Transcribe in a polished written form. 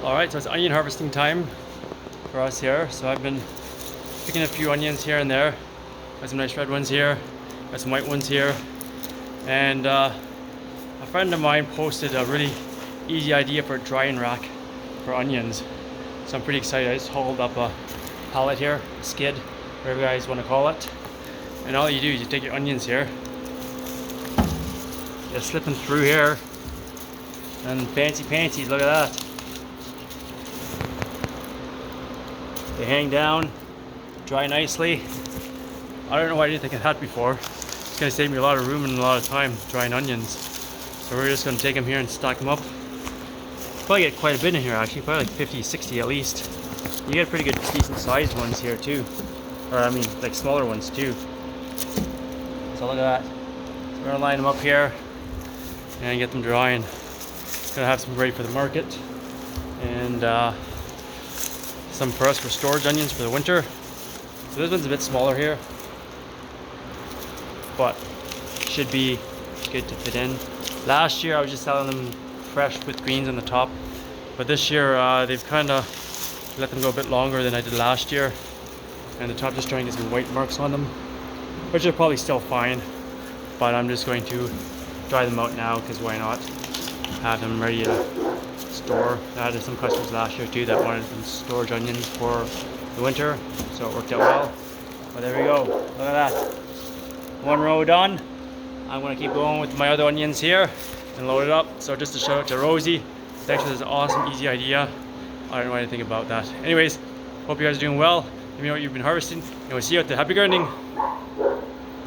Alright, so it's onion harvesting time for us here. So I've been picking a few onions here and there. Got some nice red ones here, got some white ones here. And a friend of mine posted a really easy idea for a drying rack for onions. So I'm pretty excited. I just hauled up a pallet here, a skid, whatever you guys want to call it. And all you do is you take your onions here, just slipping through here, and fancy pansies, look at that. They hang down, dry nicely. I don't know why I didn't think of that before. It's going to save me a lot of room and a lot of time drying onions. So we're just going to take them here and stack them up. Probably get quite a bit in here actually, probably like 50, 60 at least. You get pretty good decent sized ones here too. Or I mean like smaller ones too. So look at that. So we're going to line them up here and get them drying. Gonna have some ready for the market. And some for us for storage onions for the winter. So this one's a bit smaller here, but should be good to fit in. Last year I was just selling them fresh with greens on the top, but this year they've kind of let them go a bit longer than I did last year, and the top just trying to get some white marks on them, which are probably still fine, but I'm just going to dry them out now because why not have them ready to store. I had some customers last year too that wanted some storage onions for the winter, so it worked out well. But there we go, look at that. One row done. I'm going to keep going with my other onions here and load it up. So just a shout out to Rosie, thanks for this awesome easy idea. I don't know anything about that. Anyways, hope you guys are doing well. Let me know what you've been harvesting, and we'll see you out there. Happy gardening.